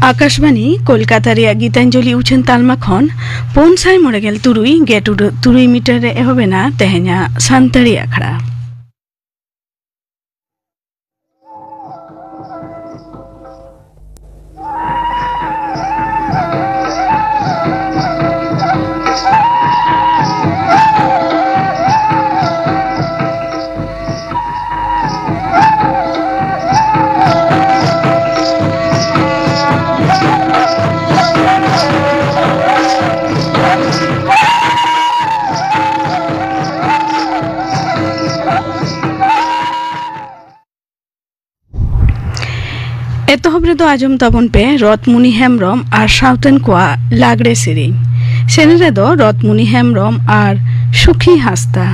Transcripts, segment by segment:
आकाशवाणी कोलकाता रे गीतांजलि उछन तालमा खन 593.3 मीटर रे एहोबेना तेहेना सानताड़ी आखड़ा एतहबरे दो आजम तबन पे रथमुनि हेम्ब्रम और साउथन कोआ लागड़े सेरें सेनेरे दो रथमुनि हेम्ब्रम और सुखी हास्ता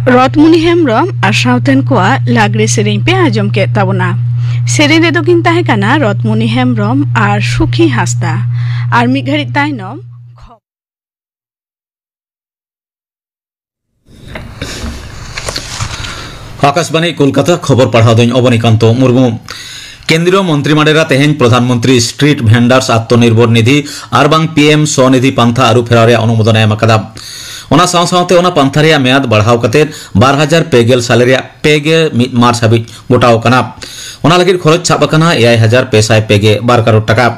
रथमुनि हेम्ब्रम और साउथन कोआ लागड़े सेरें पे आजम के तबना सेरें रे दो किन ताहे काना रथमुनि हेम्ब्रम और सुखी हास्ता और मिद घड़ी तायनम आकाशवाणी कोलकाता खबर पढ़ा दिन अवनीकांत मुर्मू केंद्रीय मंत्रिमंडल तेहें प्रधानमंत्री स्ट्रीट भेंडार्स आत्मनिर्भर निधि और बांग पीएम स्वनिधि पांथा आरु फेरारे अनुमोदन एम अकादा ओना साव सावते ओना पांथा रेया मेयाद बढ़ाव कते 2050 साल रेया 1 मार्च हाबी गोटाव कना ओना लगिर खरच छाप कना 5552 करोड़ टाका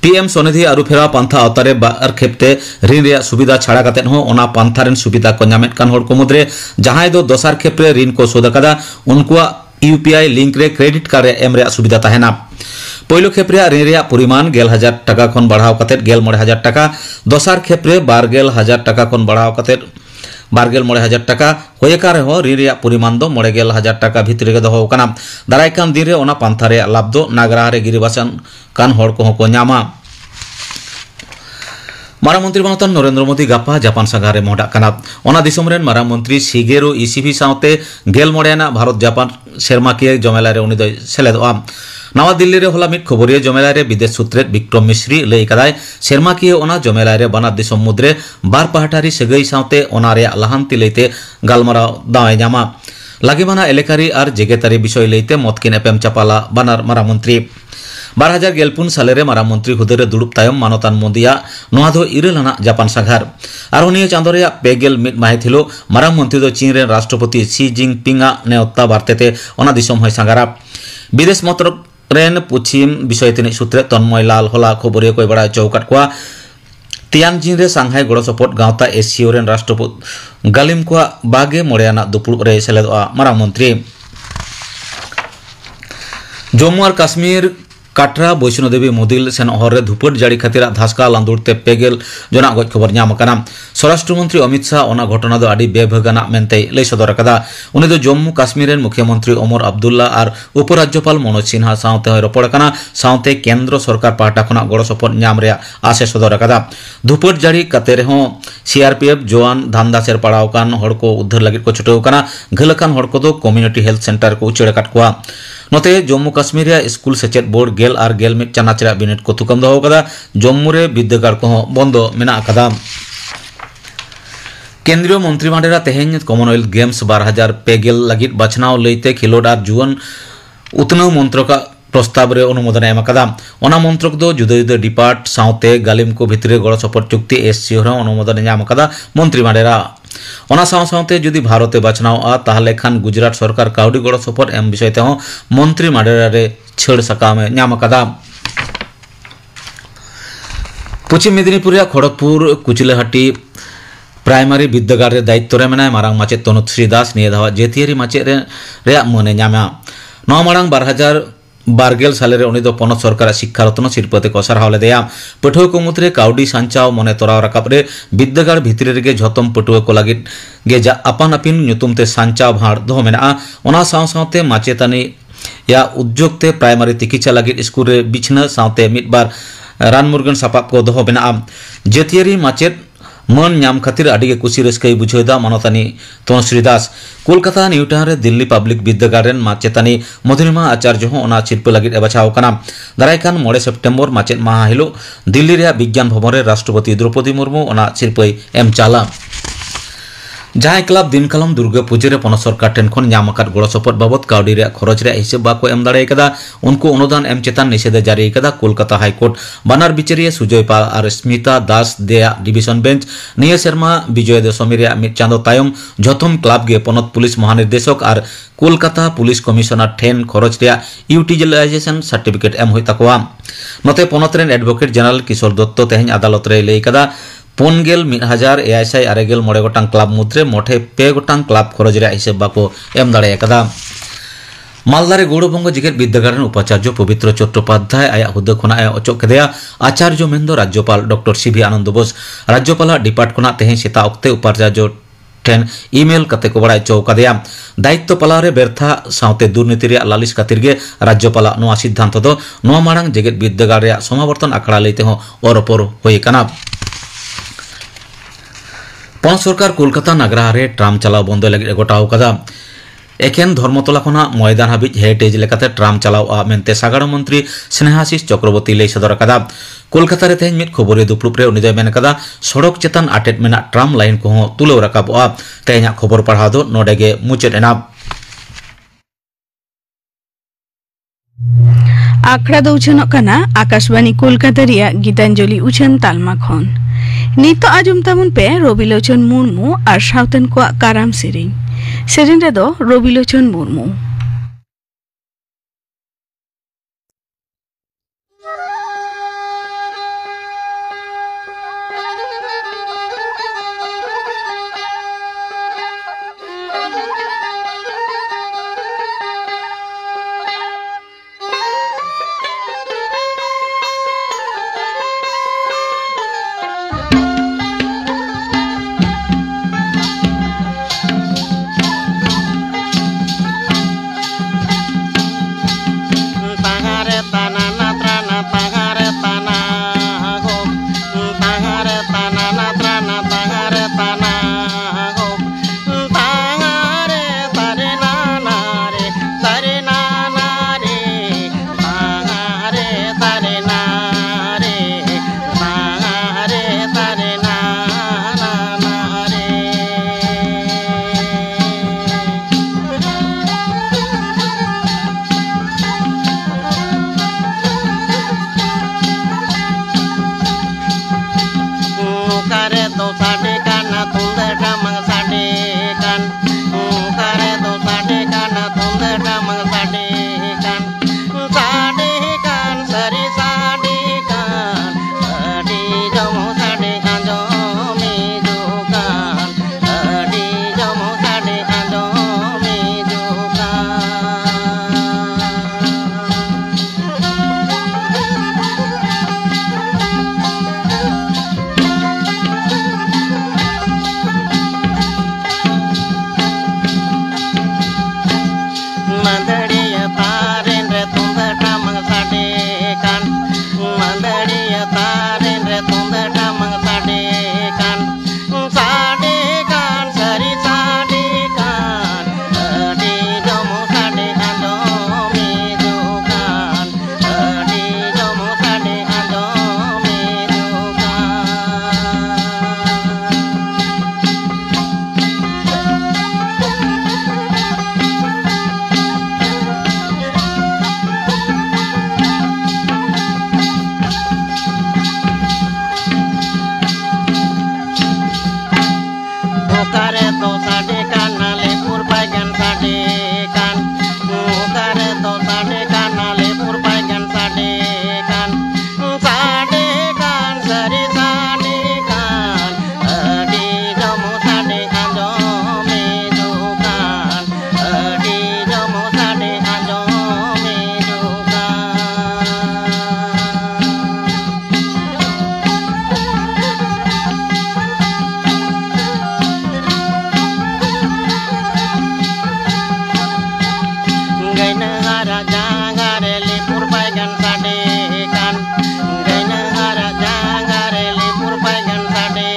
पीएम स्वनिधि आरु फेरा पांथा अवतारे बार खेपते ऋण रेया सुविधा छाड़ा कते हो ओना पांथा रेन सुविधा को नामेट कान होड़ को मुद्रे जहां दो दोसार खेपरे ऋण को सोद कदा उनकुआ यूपीआई लिंक रे क्रेडिट कार्ड एम रे सुविधा तहना पहलो खेप रे ऋण रे परिमाण 11,000 टाका खन बढ़ाव कते 11,000 टाका दोसार खेप रे 12,000 टाका खन बढ़ाव कते 12,000 टाका होयका रहो ऋण रे परिमाण दो 11,000 टाका भितर गे दहो कना दाराय कान दिन रे ओना पांथा रे लाभ दो नागरा रे गिरिबासन कान हड़ को न्यामा मारा मंत्री बनतन नरेंद्र मोदी गापा जापान संघारे मोहडा कना ओना दिसम रेन मारा मंत्री शिगेरो इसीबी साउते गेल मोडेना भारत जापान सेरमाकिया जमेला रे उनी दो सेलेदोआ नवा दिल्ली रे होला मिट खबरिया जमेला रे विदेश सूत्रेत विक्रम मिश्री लई कदाय सेरमाकिया ओना जमेला रे बना दिसम मुद्रे बार पहाटारी सगई साउते ओना रे लाहांति लईते गालमाराव दावे ᱧᱟᱢᱟ लागिमाना एलेकारी आर जेगेतारी विषय लईते मतकिन एपेम चापाला बानार मारा मंत्री 2014 साले मारा मंत्री हुदे रे दुड़ुब तायम मानतान मोदिया नोआ दो इरेल आना जापान साघार आरो निया चांदो रे पेगेल मिट माहिथिलो मारा मंत्री दो चीन रे राष्ट्रपति शी जिनपिंगा नेवता बार्तेते ओना दिसम होय सागारा विदेश मंत्रक रेन पश्चिम विषय तिनि सूत्रे तन्मय लाल होला खबरिया कोय बड़ा चौकाट कोआ तियानजिन रे सांघाई गड़ो सपोर्ट गावता एससीओ रेन राष्ट्रपति गालिम कोआ बागे मोड़ेयाना दुपुड़ रे सेलेदोआ मारा मंत्री जम्मू और काश्मीर काटरा वैष्णोदेवी मुदिल सेन हर धुपट जाड़ी खातिर धासका लांदुड़ते पेगेल जना गज खबर ᱧᱟᱢ आकाना स्वराष्ट्र मंत्री अमित शाह ओना घटना दो आडी बेभगाना मेनते लई सदर आकादा उनी दो जम्मू काश्मीर रेन मुख्यमंत्री ओमर अब्दुल्ला और उपराज्यपाल मनोज सिन्हा साउते रपड़ आकाना साउते केंद्र सरकार पाहटा खना गड़ो सपोर्ट ᱧाम रे आसे सदर आकादा धुपट जाड़ी काते रेहो सीआरपीएफ जवान धामदासेर पड़ाव कान हड़ को उद्धार लगित को छुटाव काना घलकान हड़ को दो कम्युनिटी हेल्थ सेंटर को उचड़ काट कोआ नोते जम्मू काश्मीर स्कूल सेचेद बोर्ड गेल और गेल मिट चानाच बिनिट को थुकम दो कदा जम्मू रे विद्यागार को बंद मेना कदा केंद्रीय मंत्रिमंडल तेहेन कॉमनवेल्थ गेम्स 2000 लगित बाछनाव लईते खिलोड और जुवन उतनाव मंत्रक प्रस्ताव रे अनुमोदन एम कदा ओना मंत्रक दो जुदा जुदा डिपार्ट साउते गालिम को भितरे गड़ सपोर्ट चुक्ति एससीओ रे अनुमोदन ᱧᱟᱢ कदा मंत्रिमंडल ओना साउते जुदी भारते बाछनाव आ ताहले खान गुजरात सरकार काउडी गड़ सपोर्ट एम विषय ते मंत्रिमंडल रे छेड़ सकाम ᱧᱟᱢ कदा पश्चिम मेदिनीपुर खड़गपुर कुचिलाहाटी प्राइमारी विद्यागार रे दायित्व रे मेनाय मारांग माचेत तनुश्री दास निया धावा जेतियारी माचेत रे मने ᱧᱟᱢᱟ नवा मारांग 2012 साले रे उनी दो पनत सरकार शिक्षा रत्न सिरपते को सरहाव लेदेया पठुआ को मुद्रे काउडी सांचाव मने तोराव राकाब रे विद्यागार भितरे रे झतम पठुआ को लागित गे जा अपान अपिन ᱧᱩᱛᱩᱢते सांचाव भाड़ दो मेना ओना सावते माचेतानी या उद्योगते प्राइमारी तिकिचा लागित स्कूल रे बिछना सावते मिट बार रान मुर्गन सापाब को दो मेना जेतियारी माचेत मन ᱧᱟᱢ खातिर आडिगे कुसी रस्कई बुझेदा मनतानी तनुश्री दास कोलकाता न्यू टाउन रे दिल्ली पब्लिक विद्यागार रेन माचेतानी मधुरिमा आचार्य हो ओना शिल्प लगित एबाछाव कना दारायकान 9 सेप्टेम्बर माचेत माहा हिलो दिल्ली रे विज्ञान भवन रे राष्ट्रपति द्रौपदी मुर्मू ओना शिल्पई एम चाला जहां क्लब दिन कलम दुर्गा पूजा रे पनत सरकार ठेन खन ᱧᱟᱢ आकाद गड़ सपोर्ट बाबद काउडी रे खरच रे हिसाब बाको एम दाड़े कदा उनको अनुदान एम चेतान निषेध जारी कदा कोलकाता हाईकोर्ट बानार बिचारिया सुजय पाल और स्मिता दास देया डिविजन बेंच निया शर्मा विजय दशमी रे मिट चांदो तायम झथम क्लब गे पनत पुलिस महानिर्देशक और कोलकाता पुलिस कमिश्नर ठेन खरच रे यूटिलाइजेशन सर्टिफिकेट एम होय तकवा नते पनत रेन एडवोकेट जनरल किशोर दत्त तेहन अदालत रे लई कदा 5,1,690 मोड़े गोटांग क्लब मुद्रे मोठे 2 गोटांग क्लब खरच रे हिसाब बाको एम दाड़े कदा मालदारे गौड़बंग जिगेद विद्यागार उपाचार्य पवित्र चट्टोपाध्याय आया हुदा खना अचोक केदेया आचार्य मेंदो राज्यपाल डॉक्टर सीवी आनंद बोस राज्यपाल डिपार्ट खना तेहे सेता अक्ते उपाचार्य ठेन इमेल कते को बड़ा चौकादेया दायित्व पाला रे बेरथा साउते दुर्नीति रे लालिस खातिर गे राज्यपाल नोआ सिद्धांत दो नोआ मारांग जिगेद विद्यागार रे समावर्तन आखड़ा लईते हो ओरपोर होय कना पन सरकार कोलकाता नगरा रे ट्राम चलाव बंद लगे गोटाव कदा एकेन धर्मतला खना मैदान हाबिज हेरिटेज लेकाते ट्राम चलाव मेनते सागाड़ मंत्री स्नेहाशीष चक्रवर्ती लई सदर कदा कोलकाता रे तेहन मिट खबरे दुपुरुप रे उनी मेन कदा सड़क चेतान आटेट मेना ट्राम लाइन को तुलो राकाबा तेहना खबर पढ़ा दो नोडेगे मुचेद एना आखड़ा दो उछनक कना आकाशवाणी कोलकाता रिया गीतांजलि उछन तालमा खन नितो आजम तामुन पे रबिलोचन मुर्मू और साउतन को काराम सेरेन रे दो रबिलोचन Murmu hara jangare lipur paigan sade kan gaina hara jangare lipur paigan sade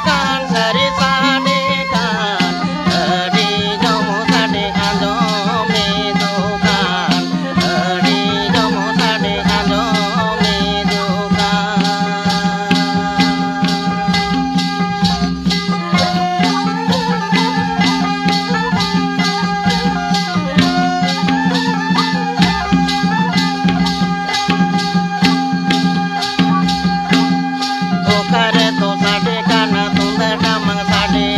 kan sari sade kan adi jomo sade ando me dukan adi jomo sade ando me dukan okare to sade kana tunda damang sade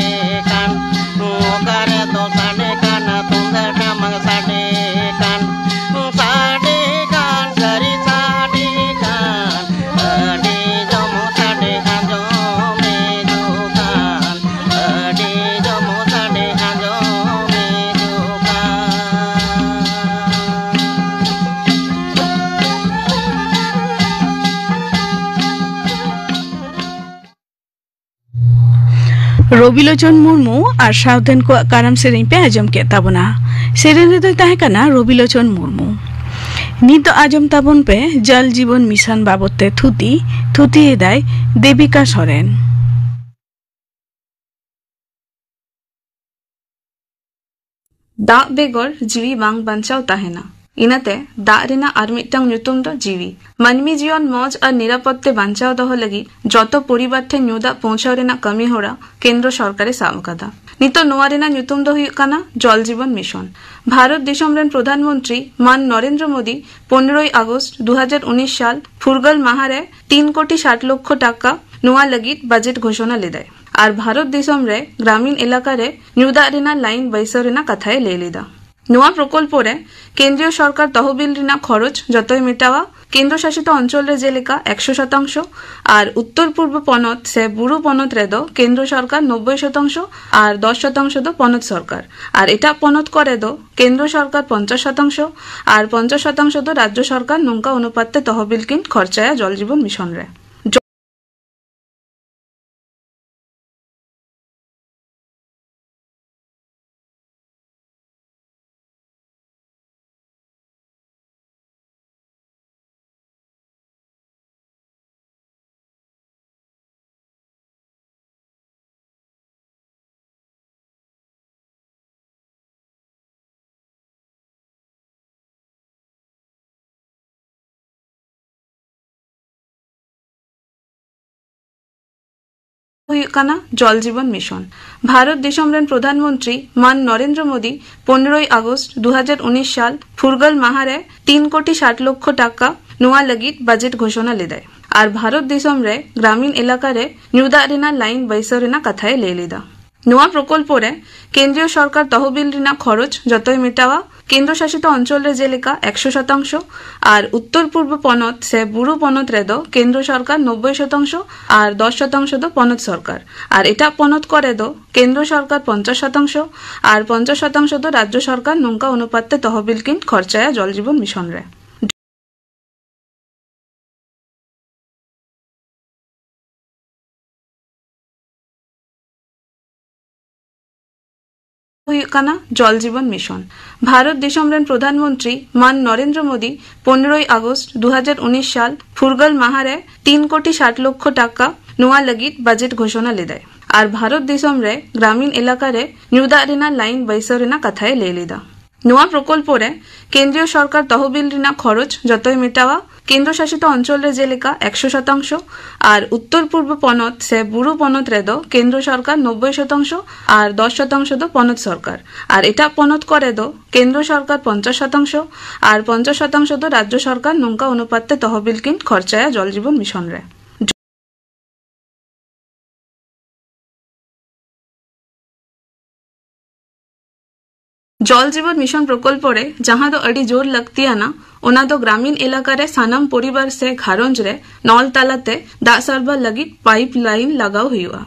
kan okare to sade kana tunda damang sade kan sari sade kan adi jomo sade ando me dukan adi jomo sade ando me dukan Rabilochan Murmu আর সাউথেন को কারাম সেরেñ पे आजम के ताबना सेरेन रे ताहे कना রবিলোচন মুর্মু नित आजम ताबन पे जल जीवन मिशन बाबते थुती एदाय देविका सरेन दाग बेगर जीवी बांग बांचाव ताहेना इनाते दाग रेना आर मिटटांग ᱧᱩᱛᱩᱢ ᱫᱚ जीवी मानवी जीवन मौज और निरापत्ते बांचाव दह लगी जतो परिवार ठे ᱧᱩ ᱫᱟᱜ पहुंचाव रेना कमी होरा केंद्र सरकारे साब कदा नितो नोआ रेना ᱧᱩᱛᱩᱢ ᱫᱚ हुयुग काना जल जीवन मिशन भारत देशम रेन प्रधानमंत्री मान नरेंद्र मोदी 15 अगस्त 2019 साल फुरगल माहारे 3 कोटी 60 लक्ष टाका नोआ लगित बजेट घोषणा लेदाय और भारत देशम रे ग्रामीण इलाका रे ᱧᱩ ᱫᱟᱜ रेना लाइन बैसर रेना कथाय ले लेदा नोआ प्रकल्प रे केंद्रीय सरकार तहबिल रेना खरच जतई मेटावा केंद्र शासित अंचल रे जेलेका 100% और उत्तर पूर्व पनत से बुरु पनत रे दो केंद्र सरकार 90% और 10% दो पनत सरकार और एटा पनत करे दो केंद्र सरकार 50% और 50% दो राज्य सरकार नौका अनुपाते तहबिल किन खर्चाया जल जीवन मिशन रे जल जीवन मिशन भारत देशम रेन प्रधानमंत्री मान नरेंद्र मोदी 15 अगस्त 2019 साल फुरगल माहारे 3 कोटी 60 लक्ष टाका नोआ लगित बजेट घोषणा लेदाय और भारत देशम रे ग्रामीण इलाका रे ᱧᱩ ᱫᱟᱜ रेना लाइन बैसर रेना कथाय ले लेदा नोआ प्रकल्प रे केंद्रीय सरकार तहबिल रेना खरच जतई मेटावा केंद्र शासित अंचल रे जेलेका 100% और उत्तर पूर्व पनत से बुरु पनत रे दो केंद्र सरकार 90% और 10% दो पनत सरकार और एटा पनत करे दो केंद्र सरकार 50% और 50% दो राज्य सरकार नौका अनुपाते तहबिल किन खर्चाया जल जीवन मिशन रे जल जीवन मिशन भारत देशम रेन प्रधानमंत्री मान नरेंद्र मोदी 15 अगस्त 2019 साल फुरगल माहारे 3 कोटी 60 लक्ष टाका नोआ लगित बजेट घोषणा लेदाय और भारत देशम रे ग्रामीण इलाका रे ᱧᱩ ᱫᱟᱜ रेना लाइन बैसर रेना कथाय ले लेदा नोआ प्रकल्प रे केंद्रीय सरकार तहबिल रेना खरच जतई मेटावा केंद्र शासित अंचल रे जेलेका 100% और उत्तर पूर्व पनत से बुरु पनत रे दो केंद्र सरकार 90% और 10% दो पनत सरकार और एटा पनत करे दो केंद्र सरकार 50% और 50% दो राज्य सरकार नौका अनुपाते तहबिल किन खर्चाया जल जीवन मिशन रे जल जीवन मिशन प्रकल्प रे जहां दो अड़ी जोर लगतियाना ओना दो ग्रामीण इलाका रे सानाम परिवार से घारंज रे नल तालाते दाग सरबर लगी पाइप लाइन लगाव हुआ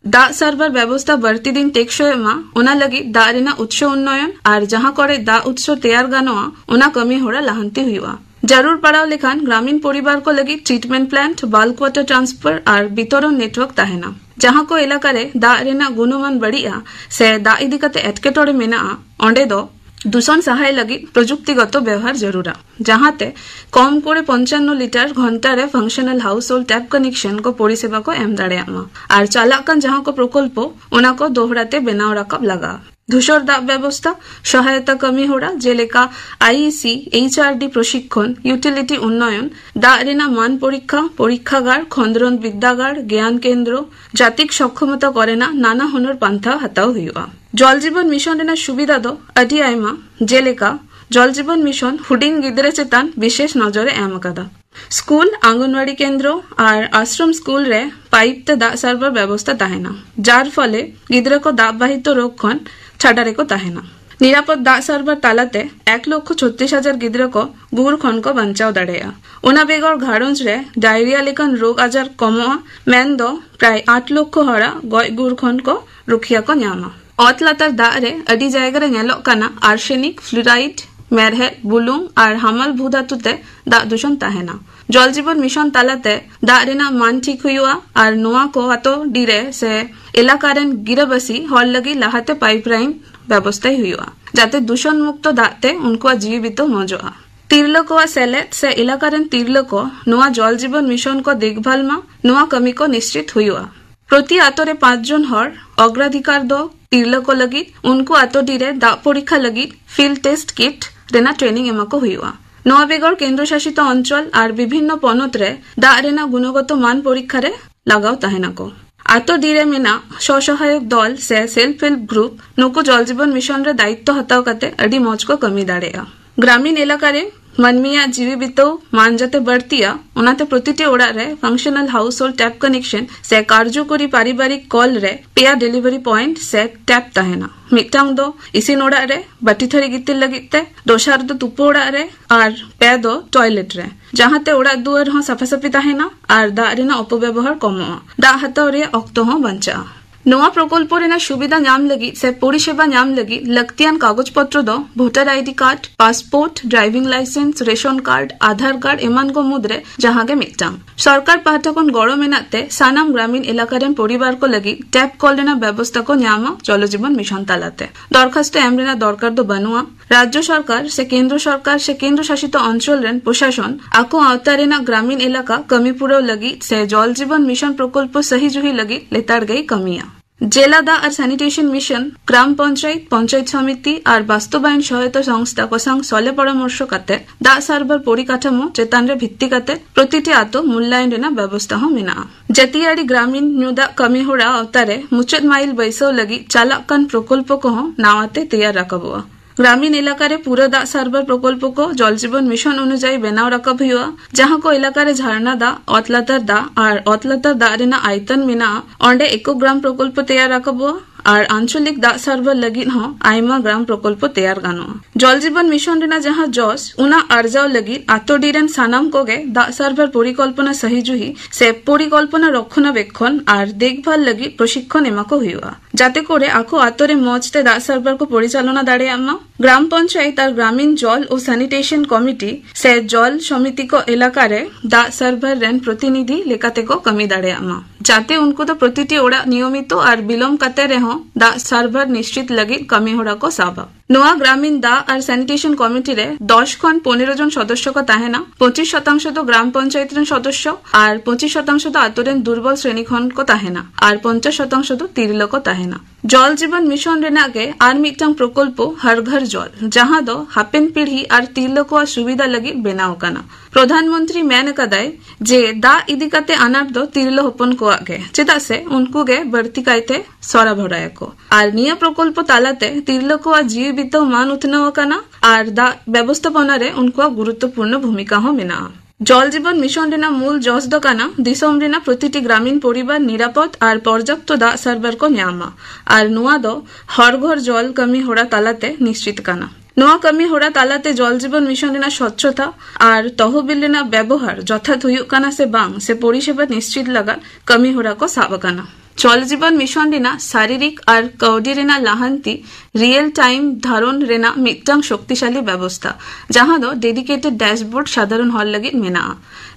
दाग सरबर व्यवस्था बढ़ती दिन टेकसोय मा ओना लगी दाग रेना उत्स उन्नयन और जहां करे दाग उत्स तैयार गानोआ ओना कमी होड़ा लाहंती हुआ जरूर पड़ाव लेखान ग्रामीण परिवार को लगी treatment plant bulk water transfer और वितरण नेटवर्क ताहेना जहां को इलाका रे दाग रेना गुणमान बड़िया से दाग इदी कते एटकेटोड़े मेना ओंडे दो दूषण सहाय लगी प्रजुक्तिगत व्यवहार जरूरा जहाते कम करे 55 लिटर घंटा रे functional house hold tap connection को परिसेवा को एम दाड़ेयामा और चालाकान जहां को प्रकल्प ओना को दोहराते बेनाव राकब लगा धूसर दाब व्यवस्था सहायता कमी होड़ा जेलेका आईईसी एचआरडी प्रशिक्षण यूटिलिटी उन्नयन दा रेना मान परीक्षा परीक्षागार खंडरन विद्यागार ज्ञान केंद्र जातिक सक्षमता करेना नाना हुनर पांथा हताव हुआ जल जीवन मिशन रेना सुविधा दो अडी आयमा जेलेका जल जीवन मिशन हुडिंग गिदरे चेतान विशेष नजरे एम कदा स्कूल आंगनवाड़ी केंद्र और आश्रम स्कूल रे पाइप ते दाग सार्वर व्यवस्था ताहेना जार फले गिदरे को दाब बाहित रोग खन छाड़ारे को ताहेना निरापद दाग सार्वर तालाते 1,36,000 गिदरे को गुर खन को बंचाव दाड़ेया ओना बेगर घारंज रे डायरिया लेकन रोग आजार कमोआ मेन दो प्राय 8 लाख हड़ा गय गुर खन को रुखिया को न्यामा अत लातार दाग रे अडी जायगा रे नेलोग काना आर्सेनिक फ्लुराइड मेरहेद बुलुंग और हामल भूधातुते दाग दूषण ताहेना जल जीवन मिशन तालाते दाग रेना मान ठीक हुआ और नोआ को आतो डिरे से एलाकारेन गिराबासी हर लगी लाहाते पाइपलाइन व्यवस्था हुआ जाते दूषण मुक्त दाते उनको जीवित मजा तिरलको सेलेद से इलाकारेन तिरलको नोआ जल जीवन मिशन को देखभाल मा नोआ कमी को निश्चित हुआ प्रति आतोरे 5 जन हर अग्राधिकार दो तिरलको लगी उनको आतो डिरे दाग परीक्षा लगी फील्ड टेस्ट किट रेना ट्रेनिंग एमाको हुआ नोआ बेगर केंद्र शासित अंचल और विभिन्न पनत रे दाग रेना गुणगत मान परीक्षा रे लगाव ताहेना को आतो डिरे मेना स्वसहायक दल से सेल्फ हेल्प ग्रुप नुको जल जीवन मिशन रे दायित्व हताव काते अडी मौज को कमी दाड़ेया ग्रामीण इलाका रे मनमिया जीवित मान जाते बढ़तिया उनाते प्रतिटी ओड़ा रे functional house hold tap connection से कार्यकरी पारिवारिक कॉल रे पेया डिलीवरी पॉइंट से टैप ताहेना मिटांग दो इसी ओड़ा रे बाटी थरी गितिल लगिते दोसार दो तुपो ओड़ा रे और पे दो टॉयलेट रे जहाते ओड़ा दुआर हो सफासफी ताहेना और दाग रेना अपव्यवहार कमोआ दाग हाताव रे ऑक्तो हो बंचा नोआ प्रकल्प रेना सुविधा नाम लगी से परिसेवा नाम लगी लगतियान कागज पत्र दो voter ID card passport driving licence ration card Aadhaar card एमान को मुद्रे जहां के मिटांग सरकार पाहटा खन गड़ो मेनाते सानाम ग्रामीण इलाकारेन परिवार को लगी टैप कॉल रेना व्यवस्था को न्यामा जल जीवन मिशन तालाते दरखास्त एम रेना दरकार दो बनुआ राज्य सरकार से केंद्र शासित अंचल रेन प्रशासन आको आवता रेना ग्रामीण इलाका कमी पुरो लगी से जल जीवन मिशन प्रकल्प सही जुही लगी लेताड़ गई कमिया जिला दा और सैनिटेशन मिशन ग्राम पंचायत पंचायत समिति और बास्तबायन सहायता संस्था को संग सले परामर्श काते दा सार्वर परिकाठामो चेतान रे भित्ति काते प्रतिटी आतो मूल्यायन रेना व्यवस्था हो मेना जतियाड़ी ग्रामीण न्यूदा कमी होड़ा अवतारे मुचत माइल बैसव लगी चालाकान प्रकल्प को नावाते तैयार रखबुआ ग्रामीण इलाका रे पूरा दाग सार्वर प्रकल्प को जल जीवन मिशन अनुजाई बेनाव रकब हुआ जहां को इलाका रे झरना दा अतलातर दा और अतलातर दा रेना आयतन मेना अंडे 1 ग्राम प्रकल्प तैयार रकब हुआ और आंचलिक दाग सार्वर लगी हो आयमा ग्राम प्रकल्प तैयार गानो जल जीवन मिशन रेना जहां जस उना अर्जाव लगी आतोडीरेन सानाम कोगे दाग सार्वर परिकल्पना सही जुही से परिकल्पना रक्षणाबेक्षण और देखभाल लगी प्रशिक्षण एमाको हुआ जाते करे आको आतोरे मजते दाग सार्वर को परिचालना दाड़ेयामा ग्राम पंचायत और ग्रामीण जल और सैनिटेशन कमिटी से जल समिति को इलाका रे दाग सार्वर रेन प्रतिनिधि लेकाते को कमी दाड़ेयामा जाते उनको तो प्रतिटी ओड़ा नियमित और विलम्ब करते रहो दाग सार्वर निश्चित लगी कमी होड़ा को साबा नोआ ग्रामीण दा और सैनिटेशन कमिटी रे 10 खन 15 जन सदस्य को ताहेना 25% तो ग्राम पंचायत रेन सदस्य और 25% तो आतोरेन दुर्बल श्रेणी खन को ताहेना और 50% तो तिरलो को ताहेना जल जीवन मिशन रेना के आर मिटंग प्रकल्प हर घर जल जहां दो हापेन पीढ़ी और तिरलो को सुविधा लगी बेनाव काना प्रधानमंत्री मेन कदाय जे दा इदिकाते अनाट दो तिरलो हपन को आगे चेदा से उनको गे बढ़ती कायते सरा भराय को और निया प्रकल्प तालाते तिरलो को जीवित मान उठना काना और दा व्यवस्थापना रे उनको गुरुत्वपूर्ण भूमिका हो मेना जल जीवन मिशन रेना मूल जस दो काना दिसम रेना प्रतिटी ग्रामीण परिवार निरापद और पर्याप्त दाग सार्वर को न्यामा और नुआ दो हर घर जल कमी होड़ा तालाते निश्चित काना नोआ कमी होड़ा तालाते जल जीवन मिशन रेना स्वच्छता और तहबिल रेना व्यवहार यथार्थ हुयुग काना से बांग से परिसेवा निश्चित लगा कमी होड़ा को साब काना जल जीवन मिशन रेना शारीरिक और कौडी रेना लाहांती रियल टाइम धारण रेना मिटंग शक्तिशाली व्यवस्था जहां दो डेडिकेटेड डैशबोर्ड साधारण हल लगी मेना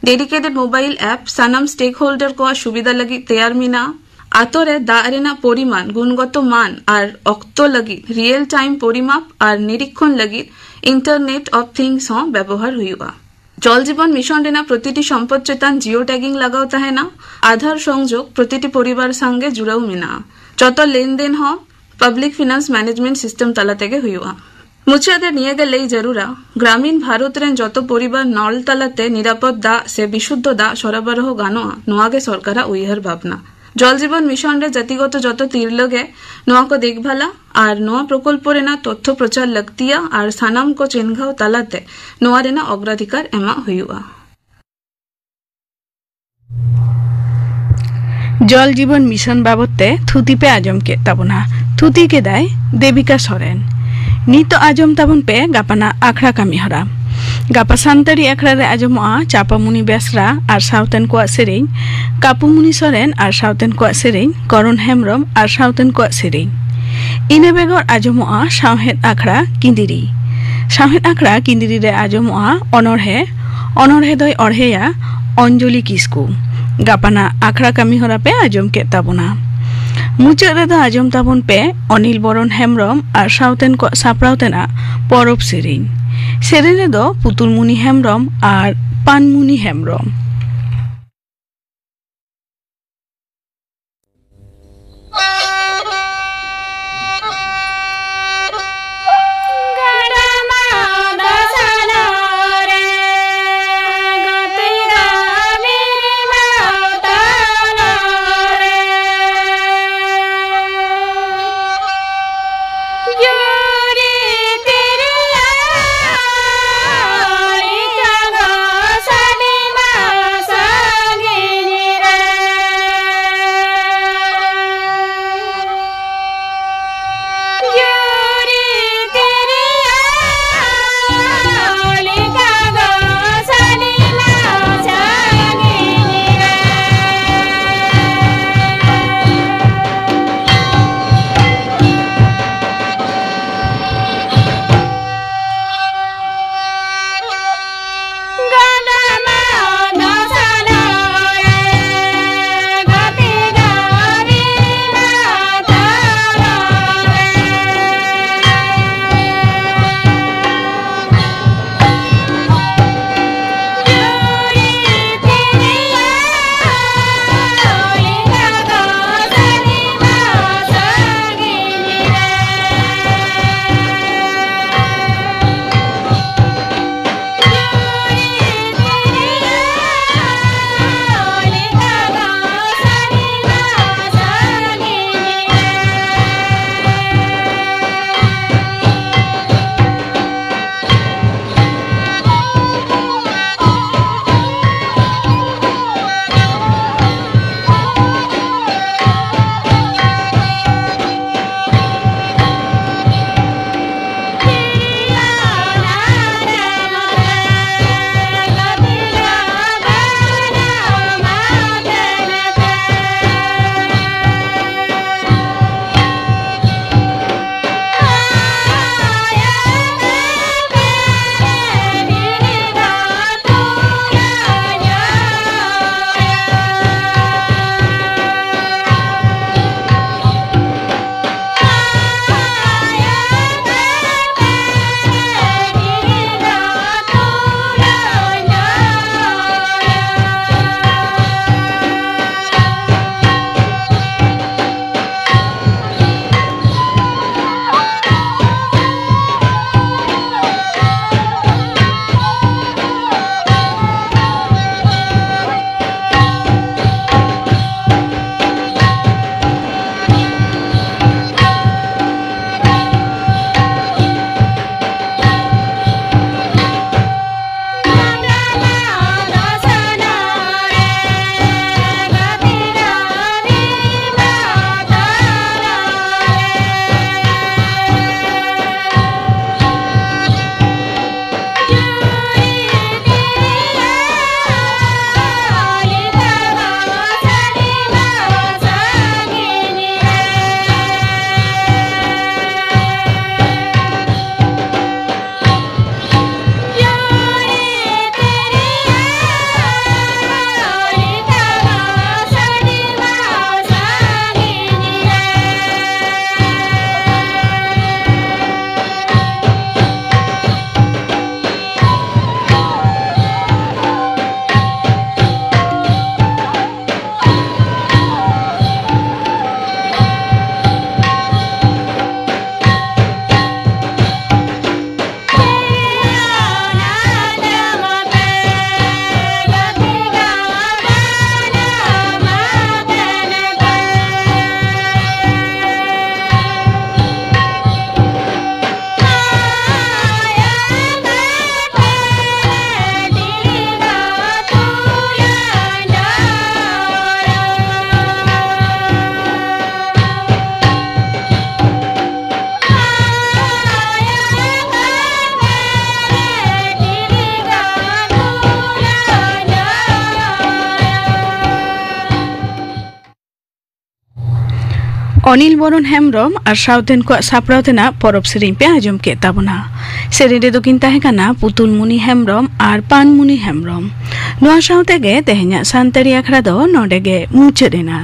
डेडिकेटेड मोबाइल ऐप सानाम स्टेक होल्डर को सुविधा लगी तैयार मेना आतो रे दाग रेना परिमाण गुणगत मान और अक्तो लगी रियल टाइम परिमाप और निरीक्षण लगी इंटरनेट ऑफ थिंग्स हो व्यवहार हुआ जल जीवन मिशन रेना प्रतिटी सम्पद चेतान जियो टैगिंग लगाओ ताहेना आधार संयोग प्रतिटी परिवार संगे जुड़ाव मेना जत लेन देन हो पब्लिक फिनांस मैनेजमेंट सिस्टम तला तेगे हुआ मुचादे निये गेले जरूरा ग्रामीण भारत रेन जत परिवार नल तलाते निरापद दाग से विशुद्ध दाग सरबराह गानोआ नोआगे सरकारा उइहार भावना जल जीवन मिशन रे जातिगत जत तीरलगे नोआ को देखभाला और नोआ प्रकल्प रेना तथ्य प्रचार लगतिया और सानाम को चिन्हाव तालाते नोआ रेना अग्राधिकार एमा हुआ जल जीवन मिशन बाबते थुती पे आजम के तबना थुती के दाय देविका सोरेन नीत आजम ताबन पे गापाना आखड़ा कामी हरा गापा सान्तारी आखड़ा रे आजमआ चापामुनि बेसरा और सावतेन को सेरेñ कापुमुनि सोरेन और सावतेन को सेरेñ करण हेमब्रम और सावतेन को सेरेñ इने बेगर आजमआ सावहेद आखड़ा किंदिरी सावहेद आखड़ा किंदिरी रे आजमआ अनरहे अनरहे दय अड़हेया अंजलि किस्कू गापाना आखड़ा कामी हरा पे आजम के ताबना मुचाद रेदो आजम ताबन पे अनिल बरन हेमब्रम और सावतेन को सापड़ावतेना परब सेरेñ सेरेñ रेदो पुतुलमुनि हेमब्रम और पानमुनि हेमब्रम অনিল বরণ হেমব্রম আর সাউথেন কো সাপড়াও তেনা পরব সেরিং पे आजम के ताबना सेरिं रे दोकिन ताहे काना पुतुल मुनि हेमब्रम और पान मुनि हेमब्रम नोआ साउते गे तेहेन्या सान्तारी आखड़ा दो नोडे गे मुचादेना।